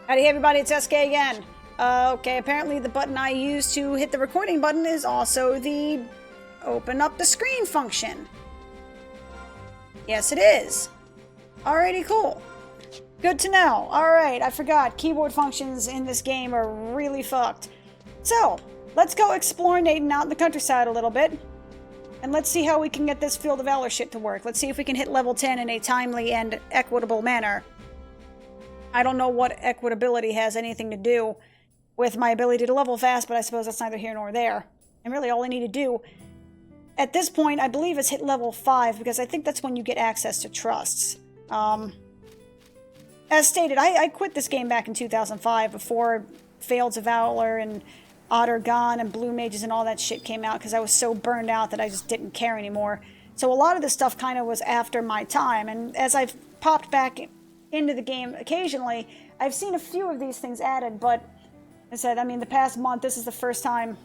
Howdy everybody, it's SK again. Okay, apparently the button I use to hit the recording button is also the open up the screen function. Yes, it is. Alrighty, cool. Good to know. Alright, I forgot. Keyboard functions in this game are really fucked. So, let's go explorinating out in the countryside a little bit. And let's see how we can get this Field of Valor shit to work. Let's see if we can hit level 10 in a timely and equitable manner. I don't know what equitability has anything to do with my ability to level fast, but I suppose that's neither here nor there. And really all I need to do at this point, I believe, is hit level 5, because I think that's when you get access to trusts. As stated, I quit this game back in 2005 before Fields of Valor and Otter Gone and Blue Mages and all that shit came out, because I was so burned out that I just didn't care anymore. So a lot of this stuff kind of was after my time, and as I've popped back into the game occasionally, I've seen a few of these things added, but I said, I mean, the past month, this is the first time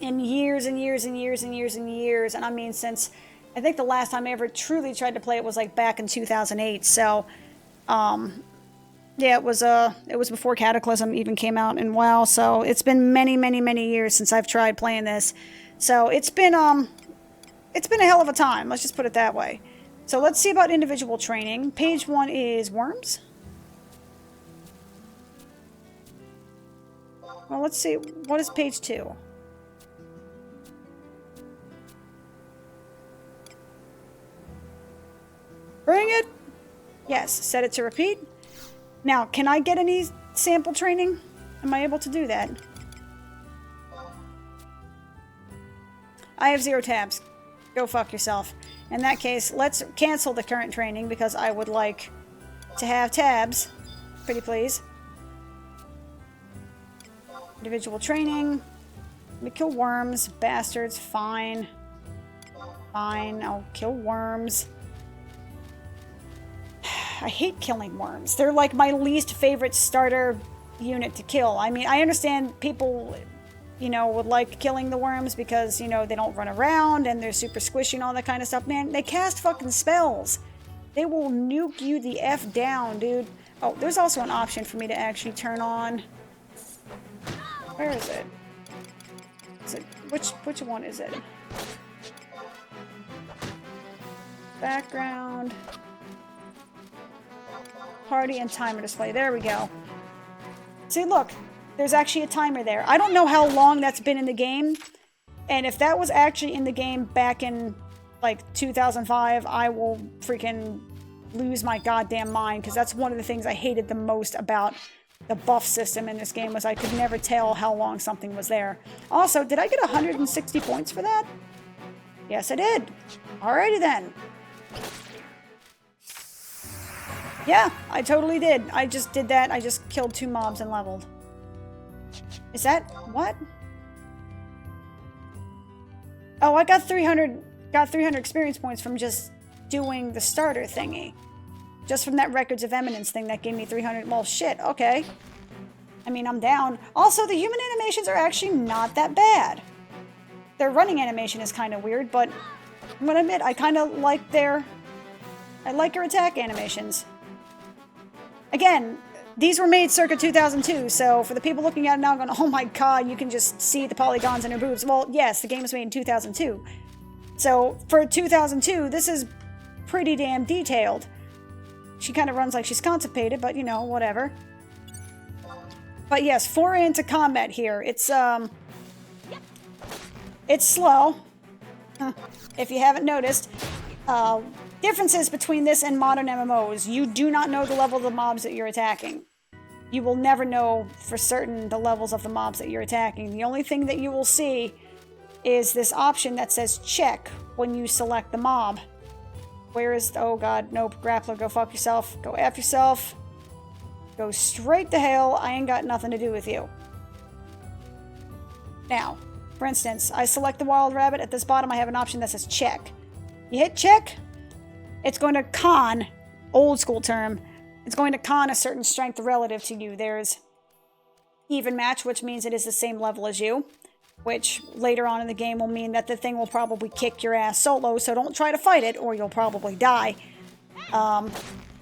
in years and years and years and years and years, and I mean since, I think the last time I ever truly tried to play it was like back in 2008, so, yeah, it was before Cataclysm even came out in WoW, so it's been many, many, many years since I've tried playing this, so it's been a hell of a time, let's just put it that way. So let's see about individual training. Page 1 is worms. Well, let's see. What is page 2? Bring it! Yes, set it to repeat. Now, can I get any sample training? Am I able to do that? I have 0 tabs. Go fuck yourself. In that case, let's cancel the current training because I would like to have tabs. Pretty please. Individual training. Let me kill worms. Bastards. Fine. Fine. I'll kill worms. I hate killing worms. They're like my least favorite starter unit to kill. I mean, I understand people, you know, would like killing the worms because, you know, they don't run around and they're super squishy and all that kind of stuff. Man, they cast fucking spells. They will nuke you the F down, dude. Oh, there's also an option for me to actually turn on. Where is it? Is it which one is it? Background. Party and timer display. There we go. See, look. There's actually a timer there. I don't know how long that's been in the game. And if that was actually in the game back in, like, 2005, I will freaking lose my goddamn mind. Because that's one of the things I hated the most about the buff system in this game, was I could never tell how long something was there. Also, did I get 160 points for that? Yes, I did. Alrighty then. Yeah, I totally did. I just did that. I just killed 2 mobs and leveled. Is that what? Oh, I got 300 experience points from just doing the starter thingy. Just from that Records of Eminence thing that gave me 300. Well, shit, okay. I mean, I'm down. Also, the human animations are actually not that bad. Their running animation is kind of weird, but I'm gonna admit, I kind of like I like your attack animations. Again, these were made circa 2002, so for the people looking at it now going, oh my god, you can just see the polygons in her boobs. Well, yes, the game was made in 2002. So, for 2002, this is pretty damn detailed. She kind of runs like she's constipated, but, you know, whatever. But yes, foray into combat here. It's slow. If you haven't noticed. Differences between this and modern MMOs. You do not know the level of the mobs that you're attacking. You will never know for certain the levels of the mobs that you're attacking. The only thing that you will see is this option that says check when you select the mob. Where is... oh god, nope. Grappler, go fuck yourself. Go F yourself. Go straight to hell. I ain't got nothing to do with you. Now, for instance, I select the wild rabbit. At this bottom I have an option that says check. You hit check, it's going to con, old school term, it's going to con a certain strength relative to you. There's even match, which means it is the same level as you, which later on in the game will mean that the thing will probably kick your ass solo, so don't try to fight it or you'll probably die.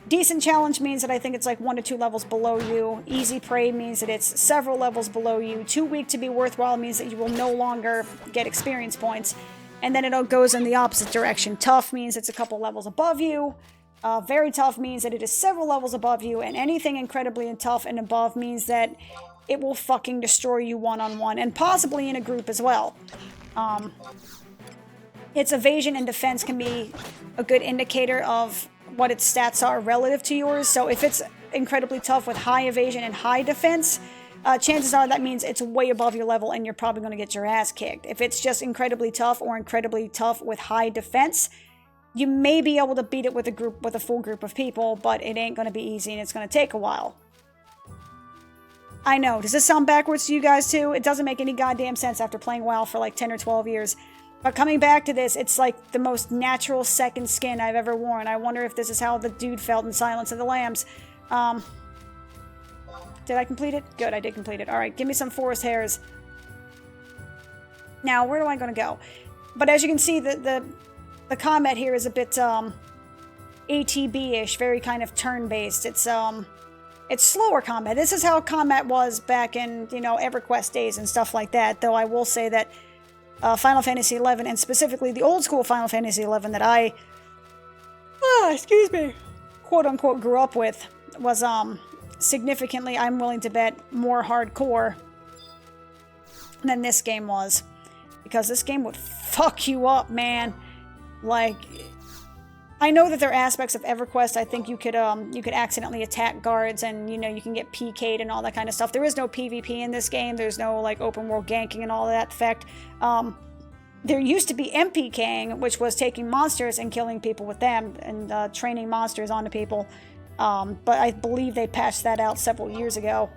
Decent challenge means that I think it's like 1 to 2 levels below you. Easy prey means that it's several levels below you. Too weak to be worthwhile means that you will no longer get experience points. And then it goes in the opposite direction. Tough means it's a couple levels above you. Very tough means that it is several levels above you. And anything incredibly tough and above means that it will fucking destroy you one-on-one. And possibly in a group as well. Its evasion and defense can be a good indicator of what its stats are relative to yours. So if it's incredibly tough with high evasion and high defense, chances are that means it's way above your level and you're probably going to get your ass kicked. If it's just incredibly tough or incredibly tough with high defense, you may be able to beat it with a full group of people, but it ain't going to be easy and it's going to take a while. I know, does this sound backwards to you guys too? It doesn't make any goddamn sense after playing WoW for like 10 or 12 years. But coming back to this, it's like the most natural second skin I've ever worn. I wonder if this is how the dude felt in Silence of the Lambs. Did I complete it? Good, I did complete it. Alright, give me some forest hairs. Now, where do I going to go? But as you can see, the combat here is a bit ATB-ish, very kind of turn-based. It's slower combat. This is how combat was back in, you know, EverQuest days and stuff like that. Though I will say that Final Fantasy XI, and specifically the old school Final Fantasy XI that I, quote-unquote grew up with, was significantly, I'm willing to bet, more hardcore than this game was. Because this game would fuck you up, man. Like, I know that there are aspects of EverQuest. I think you could accidentally attack guards and, you know, you can get PK'd and all that kind of stuff. There is no PvP in this game. There's no, like, open world ganking and all that. In fact, there used to be MPKing, which was taking monsters and killing people with them and training monsters onto people. But I believe they patched that out several years ago.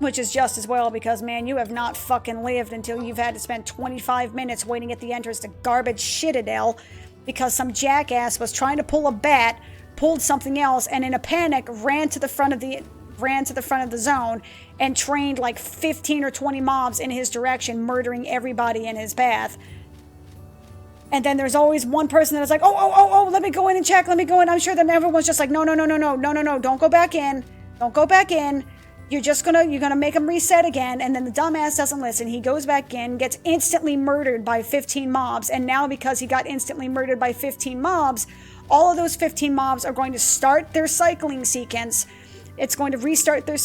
Which is just as well because, man, you have not fucking lived until you've had to spend 25 minutes waiting at the entrance to garbage Citadel because some jackass was trying to pull a bat, pulled something else, and in a panic ran to the front of the zone and trained like 15 or 20 mobs in his direction, murdering everybody in his path. And then there's always one person that's like, oh, let me go in and check, let me go in. I'm sure that everyone's just like, no, don't go back in. Don't go back in. You're gonna make him reset again, and then the dumbass doesn't listen. He goes back in, gets instantly murdered by 15 mobs, and now because he got instantly murdered by 15 mobs, all of those 15 mobs are going to start their cycling sequence. It's going to restart their it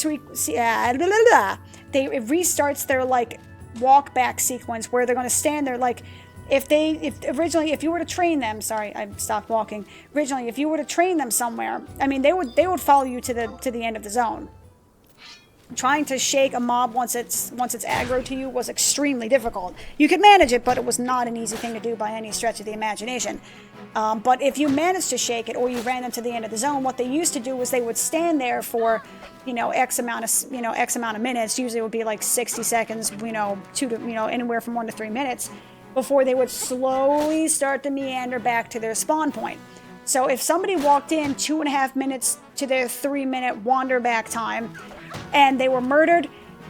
restarts their like walk back sequence where they're going to stand there like if you were to train them, sorry, I stopped walking. Originally, if you were to train them somewhere, I mean they would follow you to the end of the zone. Trying to shake a mob once it's aggro to you was extremely difficult. You could manage it, but it was not an easy thing to do by any stretch of the imagination. But if you managed to shake it, or you ran them to the end of the zone, what they used to do was they would stand there for, X amount of minutes. Usually it would be like 60 seconds, anywhere from 1 to 3 minutes, before they would slowly start to meander back to their spawn point. So if somebody walked in 2.5 minutes to their 3-minute wander back time, and they were murdered,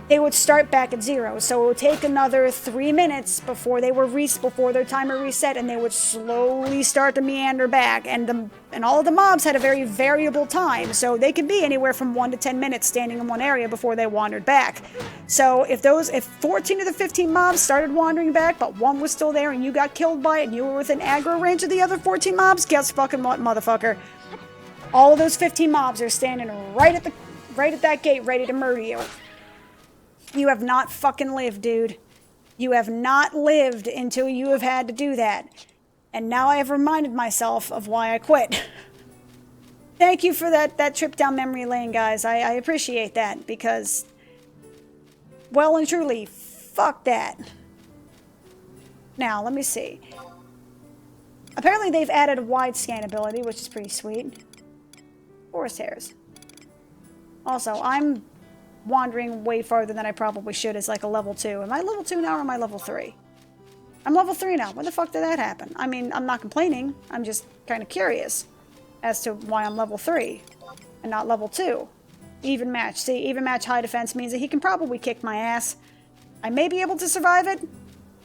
they would start back at 0. So it would take another 3 minutes before their timer reset, and they would slowly start to meander back. And all of the mobs had a very variable time, so they could be anywhere from 1 to 10 minutes standing in one area before they wandered back. So if 14 of the 15 mobs started wandering back, but one was still there, and you got killed by it, and you were within aggro range of the other 14 mobs, guess fucking what, motherfucker? All of those 15 mobs are standing right at that gate, ready to murder you. You have not fucking lived, dude. You have not lived until you have had to do that. And now I have reminded myself of why I quit. Thank you for that trip down memory lane, guys. I appreciate that, because, well and truly, fuck that. Now, let me see. Apparently they've added a wide scan ability, which is pretty sweet. Forest hairs. Also, I'm wandering way farther than I probably should as like a level 2. Am I level 2 now or am I level 3? I'm level 3 now. When the fuck did that happen? I mean, I'm not complaining. I'm just kind of curious as to why I'm level 3 and not level 2. Even match. See, even match high defense means that he can probably kick my ass. I may be able to survive it,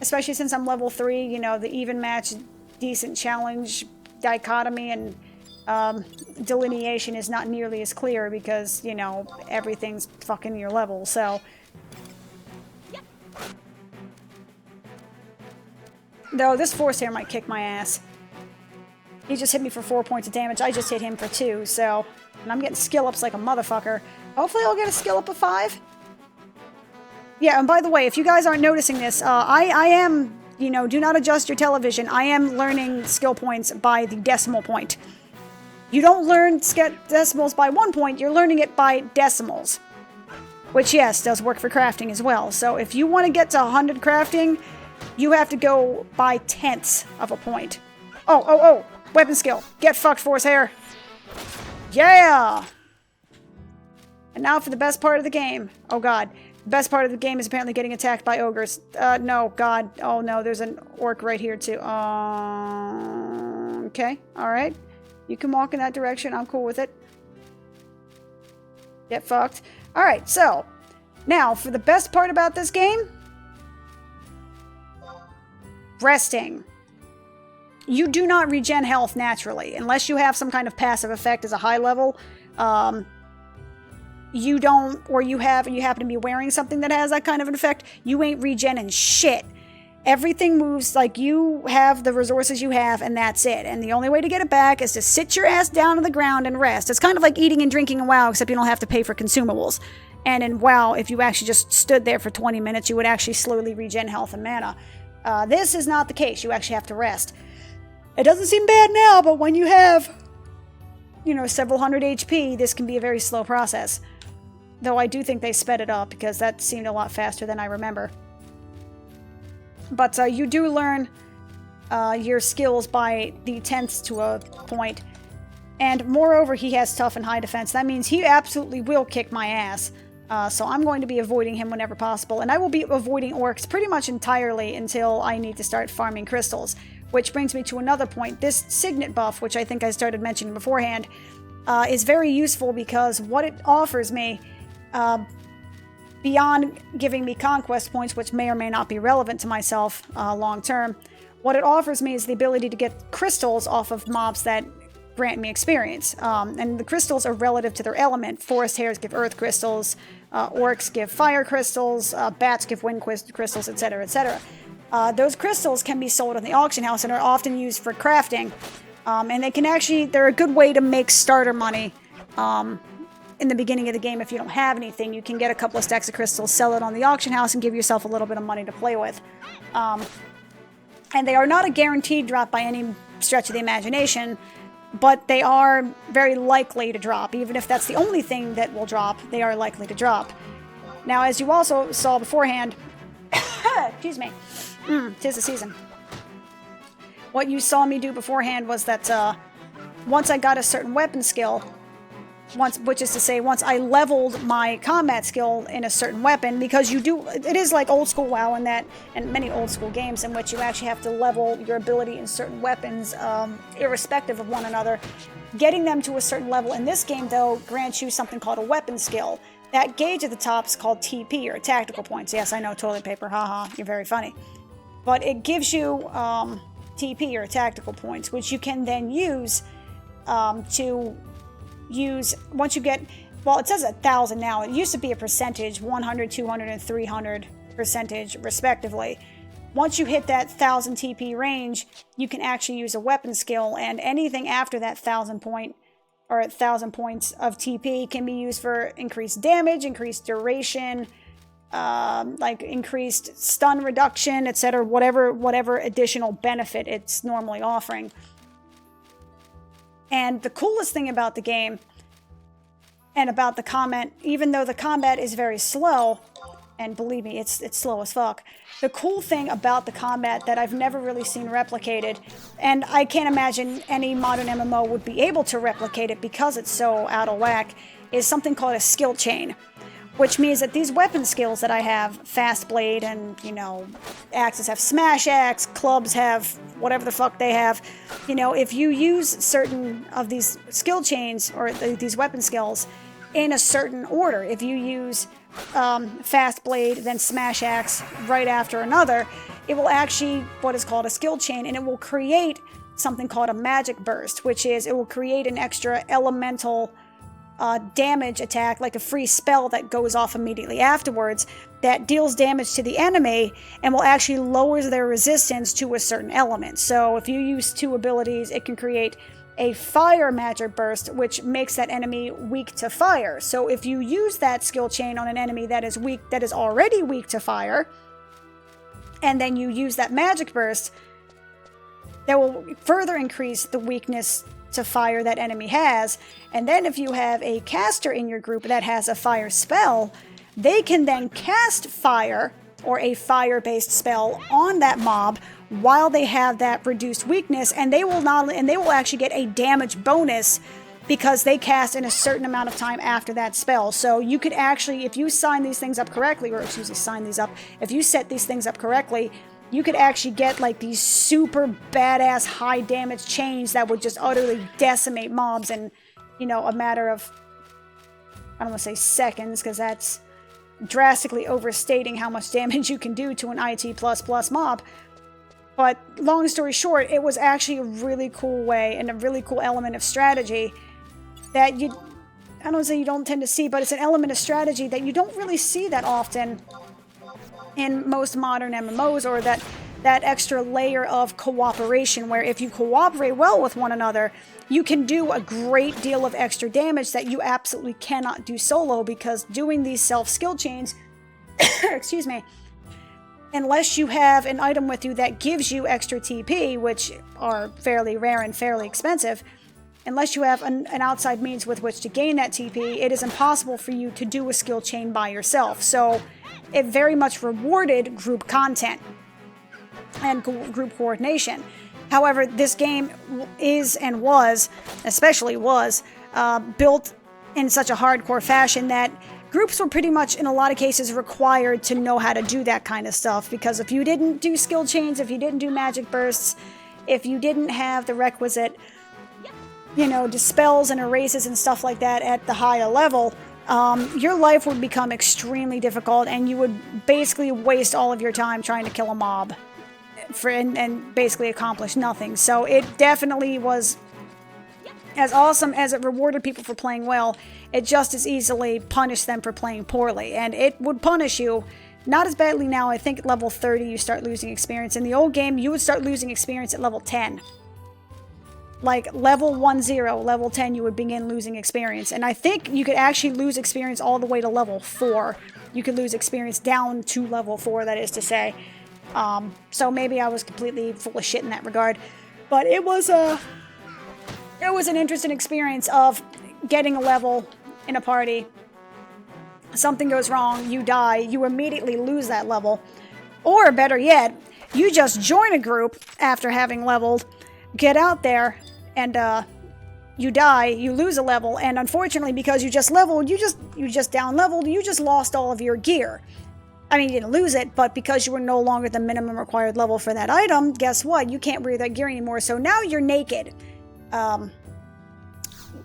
especially since I'm level 3. The even match, decent challenge dichotomy and delineation is not nearly as clear because, you know, everything's fucking your level, so. Though this force hair might kick my ass. He just hit me for 4 points of damage. I just hit him for 2, so. And I'm getting skill ups like a motherfucker. Hopefully I'll get a skill up of 5. Yeah, and by the way, if you guys aren't noticing this, I am, you know, do not adjust your television. I am learning skill points by the decimal point. You don't learn decimals by 1 point, you're learning it by decimals. Which, yes, does work for crafting as well. So if you want to get to 100 crafting, you have to go by tenths of a point. Oh! Weapon skill. Get fucked, force hair. Yeah! And now for the best part of the game. Oh, God. The best part of the game is apparently getting attacked by ogres. No, God. Oh, no, there's an orc right here, too. Okay, alright. You can walk in that direction. I'm cool with it. Get fucked. Alright, so. Now, for the best part about this game. Resting. You do not regen health naturally. Unless you have some kind of passive effect as a high level. You don't, or you happen to be wearing something that has that kind of an effect, you ain't regenning shit. Everything moves like you have the resources you have, and that's it. And the only way to get it back is to sit your ass down on the ground and rest. It's kind of like eating and drinking in WoW, except you don't have to pay for consumables. And in WoW, if you actually just stood there for 20 minutes, you would actually slowly regen health and mana. This is not the case. You actually have to rest. It doesn't seem bad now, but when you have, you know, several hundred HP, this can be a very slow process. Though I do think they sped it up, because that seemed a lot faster than I remember. But you do learn your skills by the tenths to a point. And moreover, he has tough and high defense. That means he absolutely will kick my ass. So I'm going to be avoiding him whenever possible. And I will be avoiding orcs pretty much entirely until I need to start farming crystals. Which brings me to another point. This signet buff, which I think I started mentioning beforehand, is very useful because what it offers me, beyond giving me conquest points, which may or may not be relevant to myself long term, what it offers me is the ability to get crystals off of mobs that grant me experience. And the crystals are relative to their element. Forest hares give earth crystals, orcs give fire crystals, bats give wind crystals, etc., etc. Those crystals can be sold in the auction house and are often used for crafting. And they're a good way to make starter money. In the beginning of the game, if you don't have anything, you can get a couple of stacks of crystals, sell it on the auction house, and give yourself a little bit of money to play with. And they are not a guaranteed drop by any stretch of the imagination, but they are very likely to drop. Even if that's the only thing that will drop, they are likely to drop. Now, as you also saw beforehand, excuse me, 'tis the season. What you saw me do beforehand was that once I got a certain weapon skill, which is to say, once I leveled my combat skill in a certain weapon, because it is like old school WoW in that, and many old school games in which you actually have to level your ability in certain weapons, irrespective of one another. Getting them to a certain level in this game, though, grants you something called a weapon skill. That gauge at the top is called TP, or tactical points. Yes, I know, toilet paper, haha, you're very funny. But it gives you TP, or tactical points, which you can then use once you get, well, it says 1,000 now. It used to be a percentage, 100, 200, and 300 percentage, respectively. Once you hit that 1,000 TP range, you can actually use a weapon skill, and anything after that 1,000 point, or 1,000 points of TP can be used for increased damage, increased duration, like increased stun reduction, etc., whatever additional benefit it's normally offering. And the coolest thing about the game, and about the combat, even though the combat is very slow, and believe me, it's slow as fuck, the cool thing about the combat that I've never really seen replicated, and I can't imagine any modern MMO would be able to replicate it because it's so out of whack, is something called a skill chain. Which means that these weapon skills that I have, Fast Blade, and, you know, axes have Smash Axe, clubs have whatever the fuck they have. You know, if you use certain of these skill chains, or these weapon skills, in a certain order, if you use Fast Blade, then Smash Axe right after another, it will actually, what is called a skill chain, and it will create something called a magic burst, which is it will create an extra elemental damage attack, like a free spell that goes off immediately afterwards that deals damage to the enemy and will actually lower their resistance to a certain element. So if you use 2 abilities, it can create a fire magic burst, which makes that enemy weak to fire. So if you use that skill chain on an enemy that is weak, that is already weak to fire, and then you use that magic burst, that will further increase the weakness to fire that enemy has. And then if you have a caster in your group that has a fire spell, they can then cast fire or a fire-based spell on that mob while they have that reduced weakness, and they will actually get a damage bonus because they cast in a certain amount of time after that spell. So you could actually, if you sign these things up correctly, or excuse me, sign these up, if you set these things up correctly, you could actually get like these super badass high damage chains that would just utterly decimate mobs in, you know, a matter of, I don't want to say seconds, because that's drastically overstating how much damage you can do to an IT++ mob. But long story short, it was actually a really cool way and a really cool element of strategy that I don't say you don't tend to see, but it's an element of strategy that you don't really see that often in most modern MMOs, or that extra layer of cooperation, where if you cooperate well with one another, you can do a great deal of extra damage that you absolutely cannot do solo, because doing these self-skill chains, excuse me, unless you have an item with you that gives you extra TP, which are fairly rare and fairly expensive, unless you have an outside means with which to gain that TP, it is impossible for you to do a skill chain by yourself. So it very much rewarded group content and group coordination. However, this game is and was, especially was, built in such a hardcore fashion that groups were pretty much, in a lot of cases, required to know how to do that kind of stuff, because if you didn't do skill chains, if you didn't do magic bursts, if you didn't have the requisite, you know, dispels and erases and stuff like that at the higher level, your life would become extremely difficult, and you would basically waste all of your time trying to kill a mob and basically accomplish nothing. So it definitely was, as awesome as it rewarded people for playing well, it just as easily punished them for playing poorly. And it would punish you, not as badly now. I think at level 30 you start losing experience. In the old game, you would start losing experience at level 10. Like level 10, level 10, you would begin losing experience. And I think you could actually lose experience all the way to level 4. You could lose experience down to level 4, that is to say. So maybe I was completely full of shit in that regard. But it was an interesting experience of getting a level in a party. Something goes wrong, you die, you immediately lose that level. Or better yet, you just join a group after having leveled, get out there, and you die, you lose a level, and unfortunately, because you just leveled, you just down leveled, you just lost all of your gear. I mean, you didn't lose it, but because you were no longer the minimum required level for that item, guess what? You can't wear that gear anymore, so now you're naked.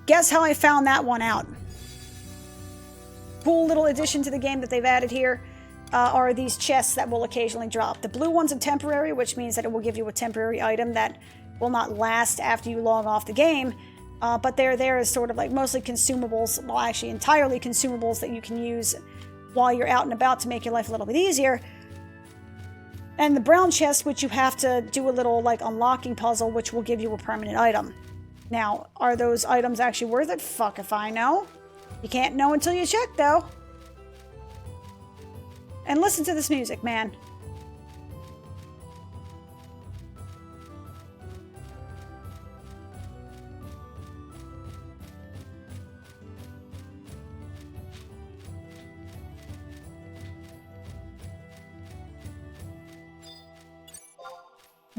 Guess how I found that one out? Cool little addition to the game that they've added here are these chests that will occasionally drop. The blue one's are temporary, which means that it will give you a temporary item that will not last after you log off the game, but they're there as sort of like mostly consumables, well actually entirely consumables that you can use while you're out and about to make your life a little bit easier. And the brown chest, which you have to do a little like unlocking puzzle, which will give you a permanent item. Now, are those items actually worth it? Fuck if I know. You can't know until you check, though. And listen to this music, man.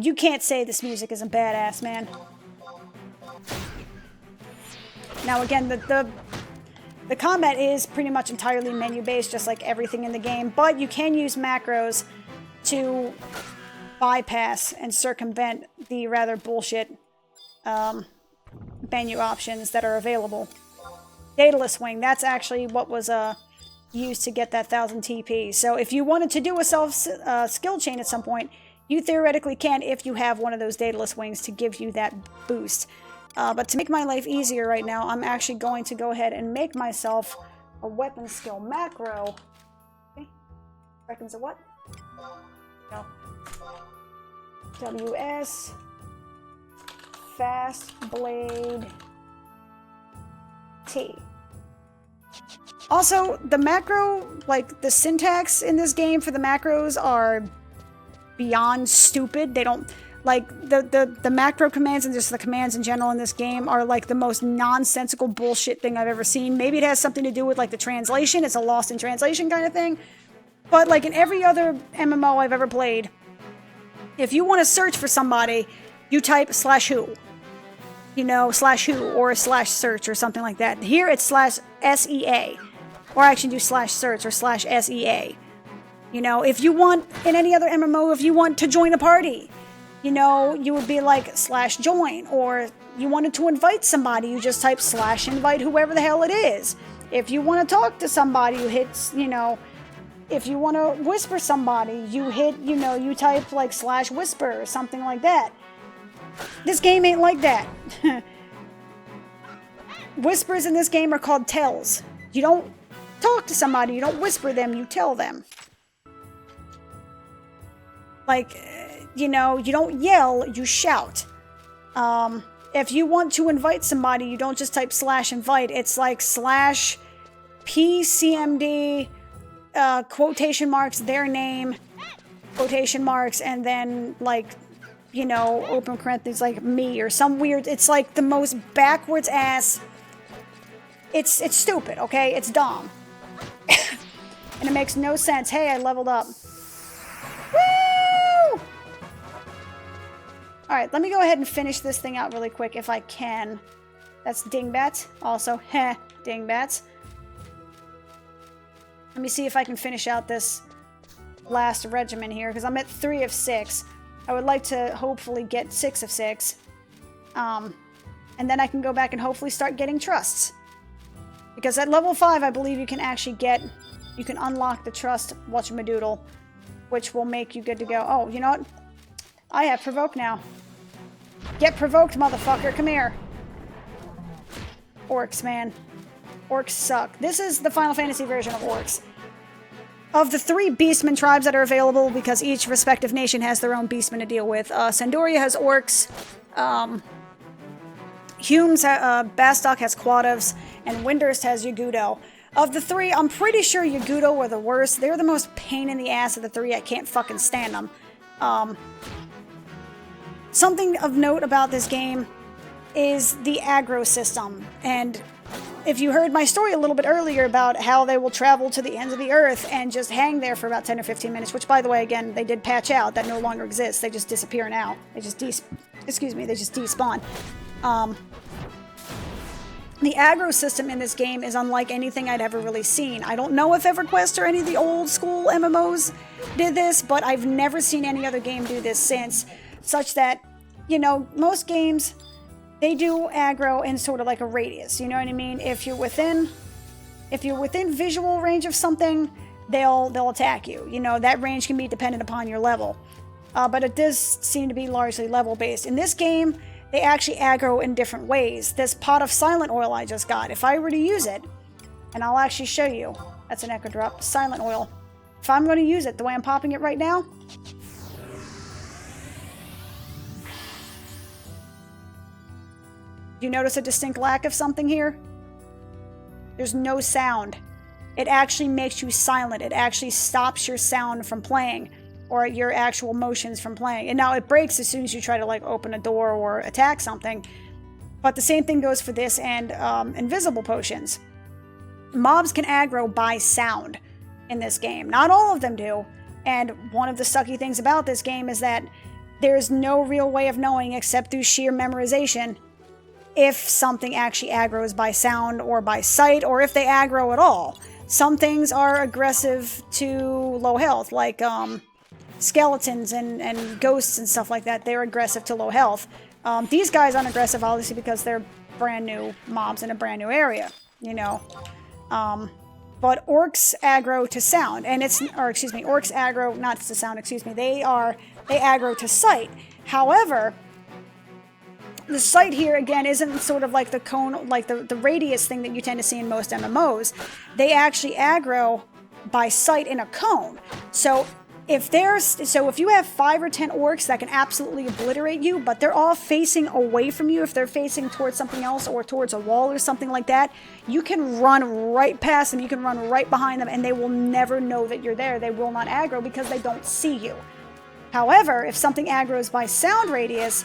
You can't say this music isn't badass, man. Now again, the combat is pretty much entirely menu-based, just like everything in the game, but you can use macros to bypass and circumvent the rather bullshit menu options that are available. Daedalus Wing, that's actually what was used to get that 1000 TP. So if you wanted to do a skill chain at some point, You theoretically can if you have one of those Daedalus wings to give you that boost. But to make my life easier right now, I'm actually going to go ahead and make myself a weapon skill macro. Okay. Weapons of what? No. WS Fast Blade T. Also, the macro, like the syntax in this game for the macros are beyond stupid. They don't, like, the macro commands and just the commands in general in this game are like the most nonsensical bullshit thing I've ever seen. Maybe it has something to do with like the translation. It's a lost in translation kind of thing. But like in every other MMO I've ever played, if you want to search for somebody, you type /who. You know, /who or /search or something like that. Here it's /SEA. Or I actually do /search or /SEA. You know, if you want, in any other MMO, if you want to join a party, you know, you would be like /join. Or you wanted to invite somebody, you just type /invite whoever the hell it is. If you want to talk to somebody, you hit, you know, if you want to whisper somebody, you hit, you know, you type like /whisper or something like that. This game ain't like that. Whispers in this game are called tells. You don't talk to somebody, you don't whisper them, you tell them. Like, you know, you don't yell, you shout. If you want to invite somebody, you don't just type /invite, it's like /PCMD, quotation marks, their name, quotation marks, and then, like, you know, open parentheses, like me, or some weird, it's like the most backwards ass, it's stupid, okay? It's dumb. And it makes no sense. Hey, I leveled up. Woo! Alright, let me go ahead and finish this thing out really quick if I can. That's dingbats. Also, heh, dingbats. Let me see if I can finish out this last regimen here, because I'm at 3 of 6. I would like to hopefully get 6 of 6. And then I can go back and hopefully start getting trusts. Because at level 5, I believe you can actually get, you can unlock the trust whatchamadoodle, which will make you good to go. Oh, you know what? I have provoke now. Get provoked, motherfucker. Come here. Orcs, man. Orcs suck. This is the Final Fantasy version of orcs. Of the 3 beastmen tribes that are available, because each respective nation has their own beastmen to deal with, Sandoria has orcs, Humes, Bastok has Quadovs, and Windurst has Yagudo. Of the 3, I'm pretty sure Yagudo were the worst. They're the most pain in the ass of the 3. I can't fucking stand them. Something of note about this game is the aggro system, and if you heard my story a little bit earlier about how they will travel to the ends of the earth and just hang there for about 10 or 15 minutes, which, by the way, again, they did patch out. That no longer exists. They just disappear now. They just they just despawn. The aggro system in this game is unlike anything I'd ever really seen. I don't know if EverQuest or any of the old school MMOs did this, but I've never seen any other game do this since, such that, you know, most games, they do aggro in sort of like a radius, you know what I mean? If you're within visual range of something, they'll attack you. You know, that range can be dependent upon your level. But it does seem to be largely level-based. In this game, they actually aggro in different ways. This pot of silent oil I just got, if I were to use it, and I'll actually show you, that's an echo drop, silent oil. If I'm going to use it the way I'm popping it right now, do you notice a distinct lack of something here? There's no sound. It actually makes you silent. It actually stops your sound from playing, or your actual motions from playing. And now it breaks as soon as you try to, like, open a door or attack something. But the same thing goes for this and invisible potions. Mobs can aggro by sound in this game. Not all of them do. And one of the sucky things about this game is that there's no real way of knowing, except through sheer memorization, if something actually aggroes by sound or by sight, or if they aggro at all. Some things are aggressive to low health, like skeletons and ghosts and stuff like that. They're aggressive to low health. These guys aren't aggressive, obviously, because they're brand new mobs in a brand new area, you know. but orcs aggro to sound, and orcs aggro not to sound, they aggro to sight. However, the sight here again isn't sort of like the cone, like the radius thing that you tend to see in most MMOs. They actually aggro by sight in a cone. So if you have 5 or 10 orcs that can absolutely obliterate you, but they're all facing away from you, if they're facing towards something else or towards a wall or something like that, you can run right past them, you can run right behind them, and they will never know that you're there. They will not aggro because they don't see you. However, if something aggroes by sound radius,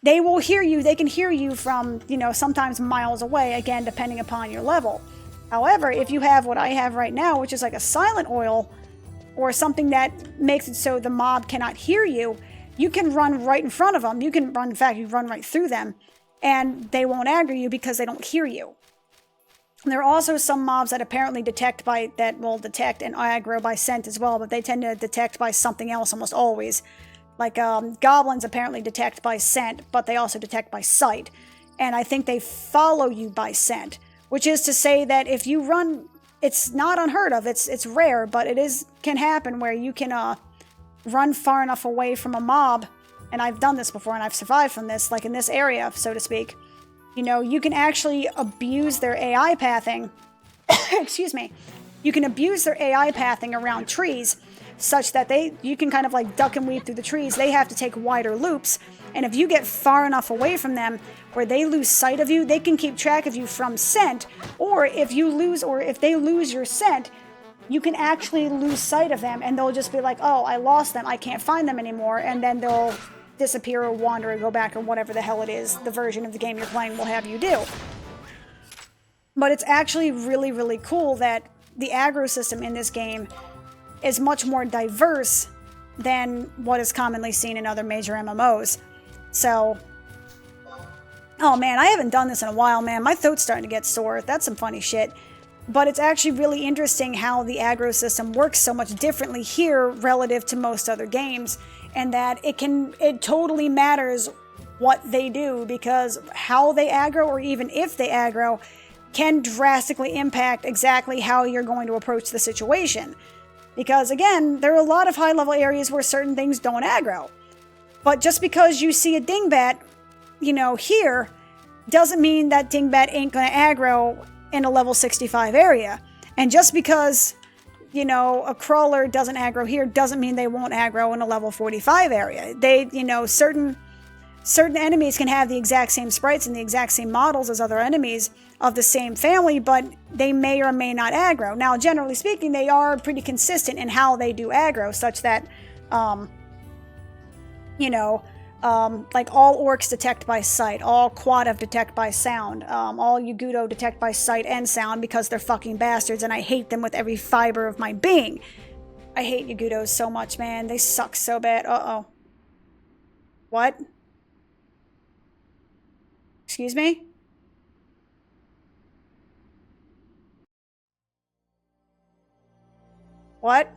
they will hear you. They can hear you from, sometimes miles away, again, depending upon your level. However, if you have what I have right now, which is like a silent oil, or something that makes it so the mob cannot hear you, you can run right in front of them. You can run, in fact, you run right through them, and they won't aggro you because they don't hear you. And there are also some mobs that apparently will detect and aggro by scent as well, but they tend to detect by something else almost always. Like goblins apparently detect by scent, but they also detect by sight. And I think they follow you by scent, which is to say that if you run, it's not unheard of, it's rare, but can happen where you can run far enough away from a mob, and I've done this before and I've survived from this, like in this area, so to speak. You can actually abuse their AI pathing. Excuse me. You can abuse their AI pathing around trees such that you can kind of like duck and weave through the trees. They have to take wider loops. And if you get far enough away from them where they lose sight of you, they can keep track of you from scent. Or if they lose your scent, you can actually lose sight of them and they'll just be like, oh, I lost them. I can't find them anymore. And then they'll disappear or wander or go back or whatever the hell it is the version of the game you're playing will have you do. But it's actually really, really cool that the aggro system in this game is much more diverse than what is commonly seen in other major MMOs. So, oh man, I haven't done this in a while, man. My throat's starting to get sore. That's some funny shit. But it's actually really interesting how the aggro system works so much differently here relative to most other games, and that it totally matters what they do, because how they aggro, or even if they aggro, can drastically impact exactly how you're going to approach the situation. Because again, there are a lot of high-level areas where certain things don't aggro. But just because you see a dingbat, here, doesn't mean that dingbat ain't gonna aggro in a level 65 area. And just because, a crawler doesn't aggro here doesn't mean they won't aggro in a level 45 area. Certain enemies can have the exact same sprites and the exact same models as other enemies of the same family, but they may or may not aggro. Now, generally speaking, they are pretty consistent in how they do aggro, such that, like all orcs detect by sight, all quadav detect by sound, all Yugudo detect by sight and sound because they're fucking bastards, and I hate them with every fiber of my being. I hate Yugudos so much, man. They suck so bad. Uh-oh. What? Excuse me? What?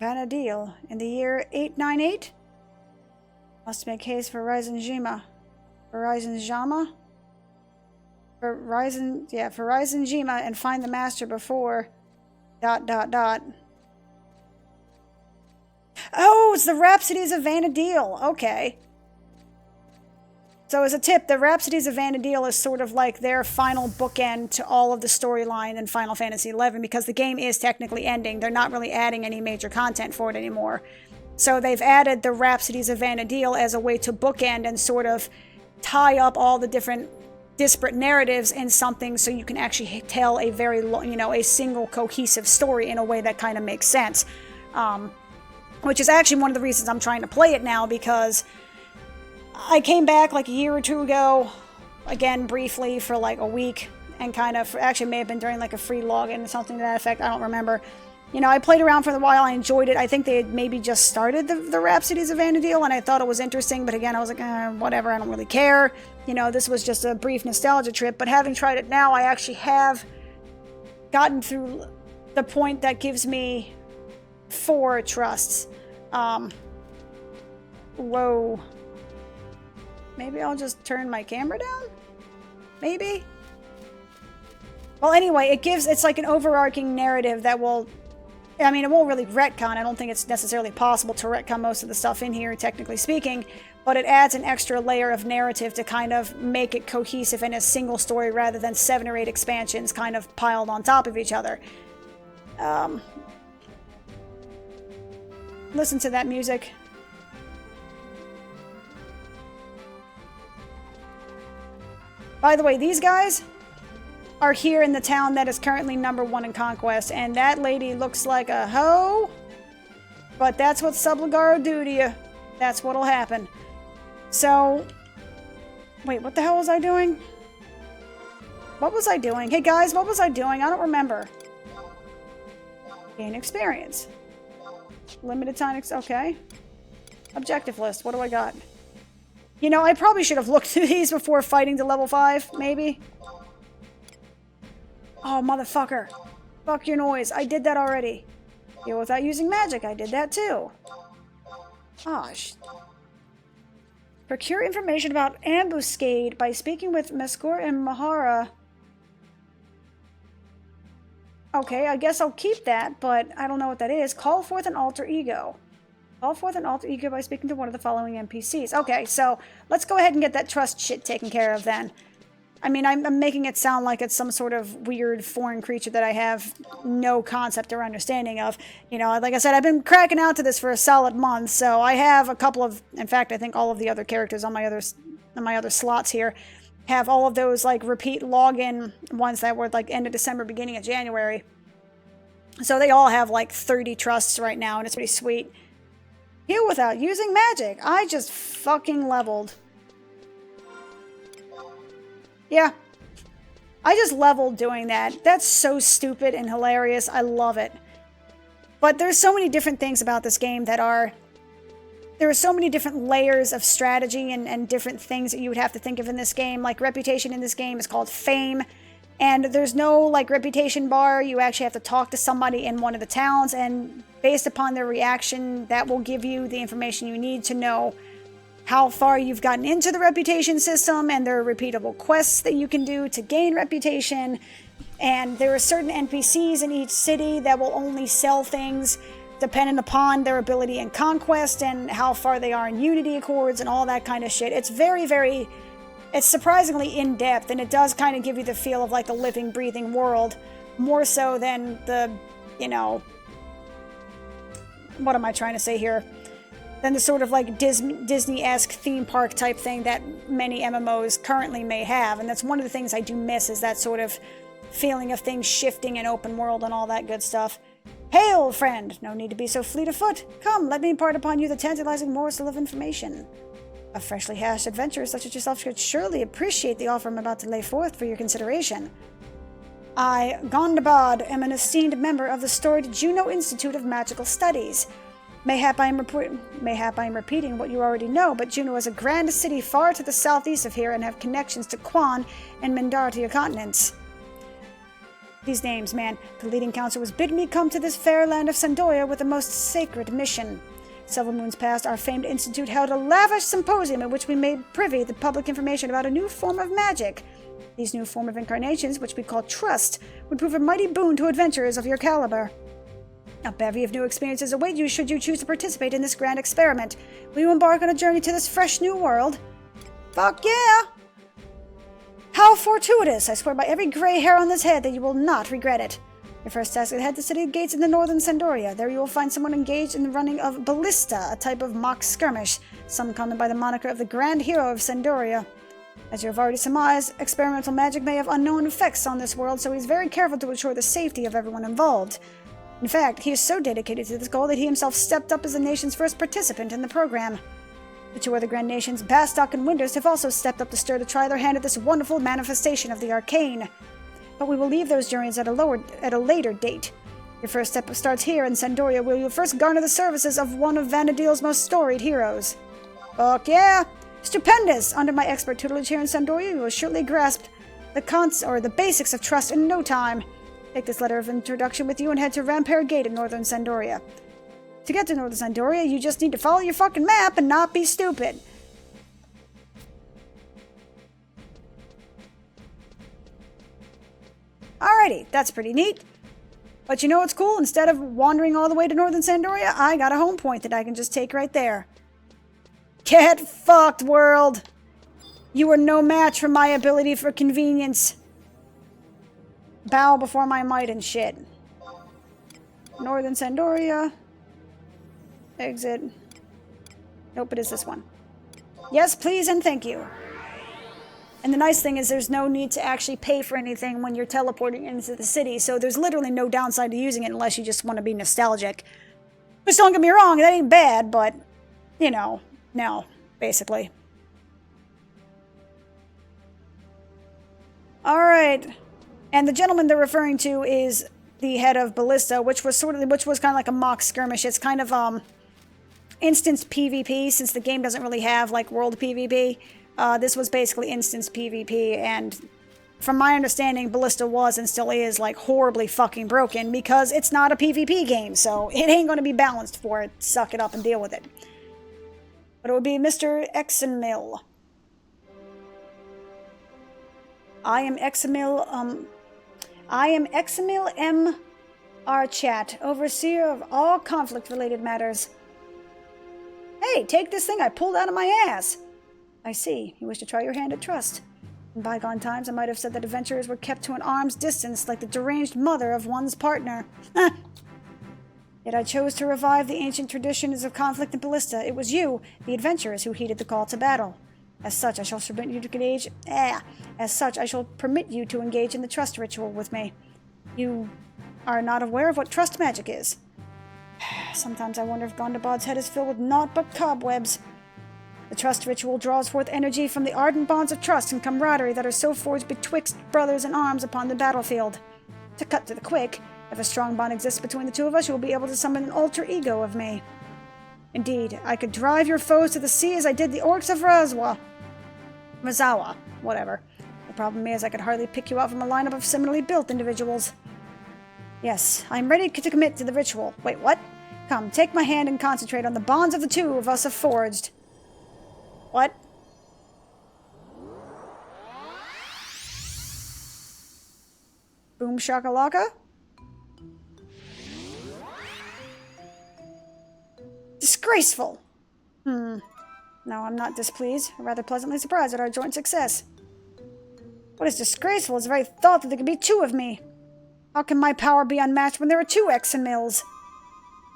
Vanadil, in the year 898? Must make haste for Ryzen Jima. For Ryzen Jama? For Ryzen Jima and find the master before... ... Oh, it's the Rhapsodies of Vanadil. Okay. So as a tip, the Rhapsodies of Vanadil is sort of like their final bookend to all of the storyline in Final Fantasy XI, because the game is technically ending. They're not really adding any major content for it anymore. So they've added the Rhapsodies of Vanadil as a way to bookend and sort of tie up all the different disparate narratives in something so you can actually tell a very, a single cohesive story in a way that kind of makes sense. Which is actually one of the reasons I'm trying to play it now, because I came back like a year or two ago, again, briefly for like a week, and kind of, actually may have been during like a free login or something to that effect, I don't remember. You know, I played around for a while. I enjoyed it. I think they had maybe just started the Rhapsodies of Vana'diel, and I thought it was interesting. But again, I was like, whatever. I don't really care. You know, this was just a brief nostalgia trip. But having tried it now, I actually have gotten through the point that gives me 4 trusts. Whoa. Maybe I'll just turn my camera down? Maybe? Well, anyway, it's like an overarching narrative that will... I mean, it won't really retcon. I don't think it's necessarily possible to retcon most of the stuff in here, technically speaking, but it adds an extra layer of narrative to kind of make it cohesive in a single story rather than 7 or 8 expansions kind of piled on top of each other. Listen to that music. By the way, these guys are here in the town that is currently #1 in Conquest, and that lady looks like a hoe, but that's what Subligar will do to you. That's what'll happen. So, wait, what the hell was I doing? What was I doing? Hey guys, what was I doing? I don't remember. Gain experience. Limited time, okay. Objective list, what do I got? You know, I probably should have looked through these before fighting to level 5, maybe. Oh, motherfucker. Fuck your noise. I did that already. Deal without using magic. I did that too. Gosh. Procure information about ambuscade by speaking with Meskor and Mahara. Okay, I guess I'll keep that, but I don't know what that is. Call forth an alter ego. Call forth an alter ego by speaking to one of the following NPCs. Okay, so let's go ahead and get that trust shit taken care of then. I mean, I'm making it sound like it's some sort of weird foreign creature that I have no concept or understanding of. You know, like I said, I've been cracking out to this for a solid month, so I have a couple of... In fact, I think all of the other characters on my other slots here have all of those, like, repeat login ones that were, like, end of December, beginning of January. So they all have, like, 30 trusts right now, and it's pretty sweet. Heal without using magic. I just fucking leveled. Yeah. I just leveled doing that. That's so stupid and hilarious. I love it. But there's so many different things about this game that are... There are so many different layers of strategy and different things that you would have to think of in this game. Like, reputation in this game is called fame. And there's no, like, reputation bar. You actually have to talk to somebody in one of the towns. And based upon their reaction, that will give you the information you need to know how far you've gotten into the reputation system, and there are repeatable quests that you can do to gain reputation, and there are certain NPCs in each city that will only sell things dependent upon their ability in Conquest and how far they are in Unity Accords and all that kind of shit. It's very, very... It's surprisingly in-depth, and it does kind of give you the feel of like a living, breathing world, more so than the, you know... What am I trying to say here? Than the sort of like Disney-esque theme park type thing that many MMOs currently may have. And that's one of the things I do miss, is that sort of feeling of things shifting in open world and all that good stuff. Hey, old friend! No need to be so fleet of foot. Come, let me impart upon you the tantalizing morsel of information. A freshly hashed adventurer such as yourself should surely appreciate the offer I'm about to lay forth for your consideration. I, Gondabad, am an esteemed member of the storied Juno Institute of Magical Studies. Mayhap I am repeating what you already know, but Juno is a grand city far to the southeast of here and have connections to Quan and Mindartia continents. These names, man. The leading council was bid me come to this fair land of Sandoya with a most sacred mission. Several moons past, our famed institute held a lavish symposium in which we made privy the public information about a new form of magic. These new form of incarnations, which we call trust, would prove a mighty boon to adventurers of your caliber. A bevy of new experiences await you should you choose to participate in this grand experiment. Will you embark on a journey to this fresh new world? Fuck yeah! How fortuitous! I swear by every gray hair on this head that you will not regret it. Your first task is head to city gates in the northern Sandoria. There you will find someone engaged in the running of Ballista, a type of mock skirmish, some common by the moniker of the Grand Hero of Sandoria. As you have already surmised, experimental magic may have unknown effects on this world, so he's very careful to ensure the safety of everyone involved. In fact, he is so dedicated to this goal that he himself stepped up as the nation's first participant in the program. The 2 other grand nations, Bastok and Winders, have also stepped up to try their hand at this wonderful manifestation of the arcane. But we will leave those journeys at a later date. Your first step starts here in Sandoria, where you'll first garner the services of one of Vanadil's most storied heroes. Fuck yeah! Stupendous! Under my expert tutelage here in Sandoria, you will surely grasp the basics of trust in no time. Take this letter of introduction with you and head to Rampare Gate in northern Sandoria. To get to northern Sandoria, you just need to follow your fucking map and not be stupid. Alrighty, that's pretty neat. But you know what's cool? Instead of wandering all the way to northern Sandoria, I got a home point that I can just take right there. Get fucked, world! You are no match for my ability for convenience. Bow before my might and shit. Northern Sandoria. Exit. Nope, it is this one. Yes, please and thank you. And the nice thing is there's no need to actually pay for anything when you're teleporting into the city, so there's literally no downside to using it unless you just want to be nostalgic. Which, don't get me wrong, that ain't bad, but, you know, no, basically. Alright. And the gentleman they're referring to is the head of Ballista, which was kind of like a mock skirmish. It's kind of, instance PvP, since the game doesn't really have, like, world PvP. This was basically instance PvP, and from my understanding, Ballista was and still is, like, horribly fucking broken because it's not a PvP game, so it ain't gonna be balanced for it. Suck it up and deal with it. But it would be Mr. Exenmil. I am Exenmil M. Archat, overseer of all conflict-related matters. Hey, take this thing I pulled out of my ass. I see. You wish to try your hand at trust. In bygone times, I might have said that adventurers were kept to an arm's distance like the deranged mother of one's partner. Yet I chose to revive the ancient traditions of conflict in Ballista. It was you, the adventurers, who heeded the call to battle. As such, I shall permit you to engage in the trust ritual with me. You are not aware of what trust magic is. Sometimes I wonder if Gondabad's head is filled with naught but cobwebs. The trust ritual draws forth energy from the ardent bonds of trust and camaraderie that are so forged betwixt brothers in arms upon the battlefield. To cut to the quick, if a strong bond exists between the two of us, you will be able to summon an alter ego of me. Indeed, I could drive your foes to the sea as I did the orcs of Razawa, whatever. The problem is I could hardly pick you out from a lineup of similarly built individuals. Yes, I'm ready to commit to the ritual. Wait, what? Come, take my hand and concentrate on the bonds of the two of us have forged. What? Boom shakalaka? Disgraceful! No, I'm not displeased. I'm rather pleasantly surprised at our joint success. What is disgraceful is the very thought that there could be two of me. How can my power be unmatched when there are two Exenmils?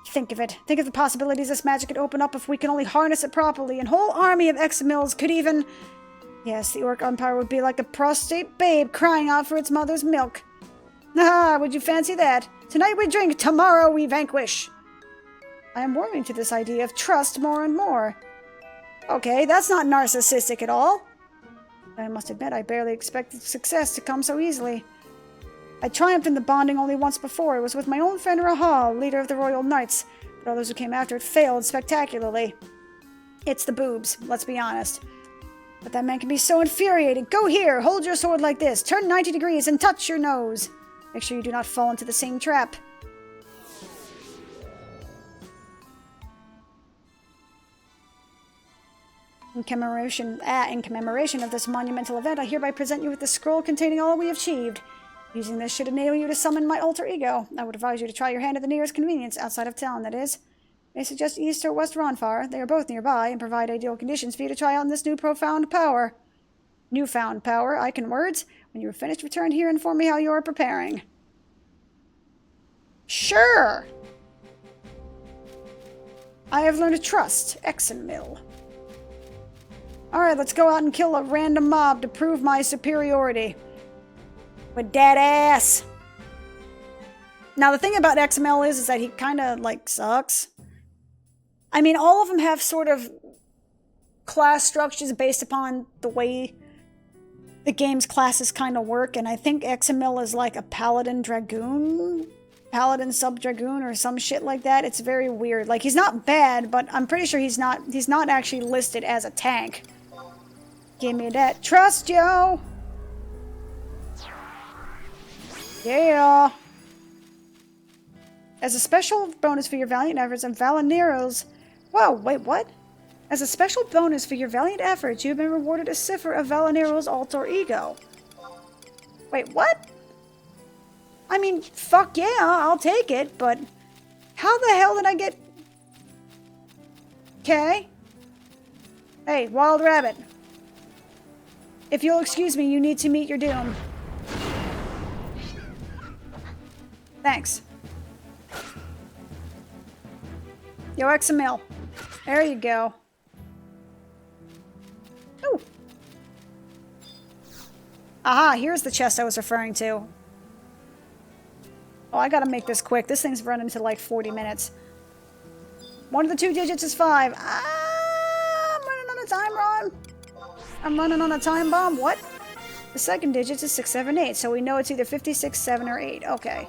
Think of it. Think of the possibilities this magic could open up if we can only harness it properly. An whole army of Exenmils could even... Yes, the Orc Empire would be like a prostrate babe crying out for its mother's milk. Ah, would you fancy that? Tonight we drink, tomorrow we vanquish. I am warming to this idea of trust more and more. Okay, that's not narcissistic at all. I must admit, I barely expected success to come so easily. I triumphed in the bonding only once before. It was with my own friend Rahal, leader of the Royal Knights, but others who came after it failed spectacularly. It's the boobs, let's be honest. But that man can be so infuriating. Go here, hold your sword like this, turn 90 degrees and touch your nose. Make sure you do not fall into the same trap. In commemoration of this monumental event, I hereby present you with the scroll containing all we have achieved. Using this should enable you to summon my alter ego. I would advise you to try your hand at the nearest convenience, outside of town, that is. I suggest East or West Ronfar. They are both nearby and provide ideal conditions for you to try out this newfound power. Newfound power, I can words. When you are finished, return here and inform me how you are preparing. Sure! I have learned to trust Exenmil. Alright, let's go out and kill a random mob to prove my superiority. With that ass! Now, the thing about XML is that he kind of, like, sucks. I mean, all of them have sort of class structures based upon the way the game's classes kind of work, and I think XML is like a Paladin Dragoon Paladin Sub-Dragoon or some shit like that. It's very weird. Like, he's not bad, but I'm pretty sure he's not actually listed as a tank. Give me that trust, yo! Yeah! As a special bonus for your valiant efforts and Valanero's... Whoa, wait, what? As a special bonus for your valiant efforts, you've been rewarded a cipher of Valanero's alter ego. Wait, what? I mean, fuck yeah, I'll take it, but how the hell did I get... Okay. Hey, Wild Rabbit. If you'll excuse me, you need to meet your doom. Thanks. Yo, XML. There you go. Ooh. Aha, here's the chest I was referring to. Oh, I gotta make this quick. This thing's running to like 40 minutes. One of the 2 digits is 5. Ah, I'm running on a time bomb. I'm running on a time bomb. What? The second digit is 6, 7, 8. So we know it's either 56, 7, or 8. Okay.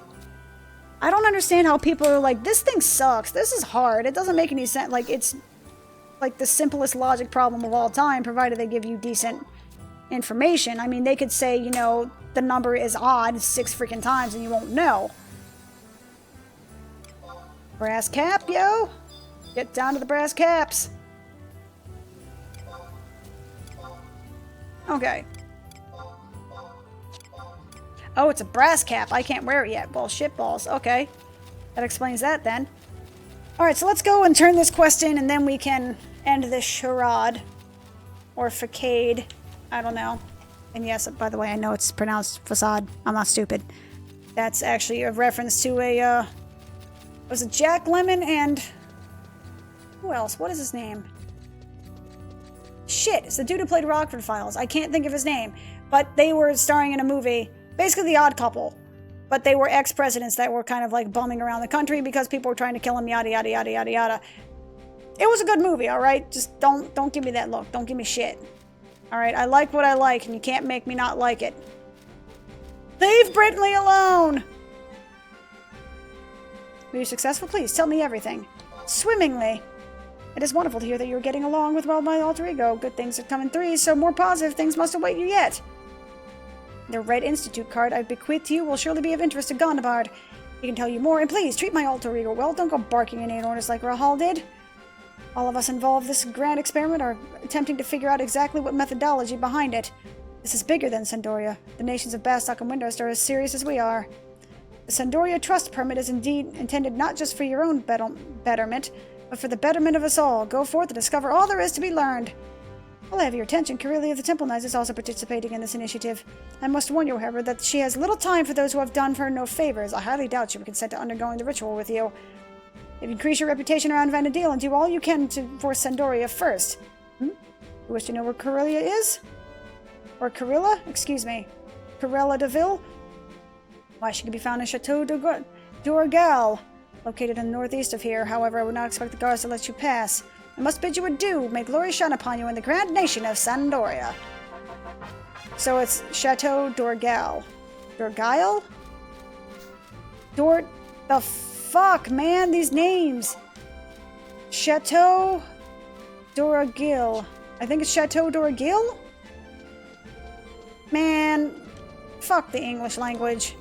I don't understand how people are like, this thing sucks. This is hard. It doesn't make any sense. Like, it's like the simplest logic problem of all time, provided they give you decent information. I mean, they could say, you know, the number is odd 6 freaking times and you won't know. Brass cap, yo! Get down to the brass caps. Okay. Oh, it's a brass cap. I can't wear it yet. Well, shitballs. Okay. That explains that then. Alright, so let's go and turn this quest in and then we can end this charade. Or facade. I don't know. And yes, by the way, I know it's pronounced facade. I'm not stupid. That's actually a reference to a, was it Jack Lemmon and... Who else? What is his name? Shit, it's the dude who played Rockford Files. I can't think of his name. But they were starring in a movie, basically The Odd Couple. But they were ex-presidents that were kind of like bumming around the country because people were trying to kill him, yada, yada, yada, yada, yada. It was a good movie, alright? Just don't give me that look. Don't give me shit. Alright, I like what I like, and you can't make me not like it. Leave Brittany alone! Were you successful? Please, tell me everything. Swimmingly. It is wonderful to hear that you're getting along with, well, my alter ego. Good things have come in threes, so more positive things must await you yet. The Red Institute card I bequeath to you will surely be of interest to Gondabard. He can tell you more, and please, treat my alter ego well. Don't go barking in earnest like Rahal did. All of us involved in this grand experiment are attempting to figure out exactly what methodology behind it. This is bigger than Sandoria. The nations of Bastok and Windrest are as serious as we are. The Sandoria Trust Permit is indeed intended not just for your own betterment, but for the betterment of us all. Go forth and discover all there is to be learned. I'll have your attention. Corellia of the Temple Knights is also participating in this initiative. I must warn you, however, that she has little time for those who have done her no favors. I highly doubt she would consent to undergoing the ritual with you. If you increase your reputation around Vanadil and do all you can for Sandoria first. You wish to know where Corellia is? Or Corilla? Excuse me. Corella Deville? Why, she can be found in Chateau d'Orgal, located in the northeast of here. However, I would not expect the guards to let you pass. I must bid you adieu. May glory shine upon you in the grand nation of Sandoria. So it's Chateau d'Orgal. Dorgile? The fuck, man, these names. Chateau d'Orgal. I think it's Chateau d'Orgal? Man, fuck the English language.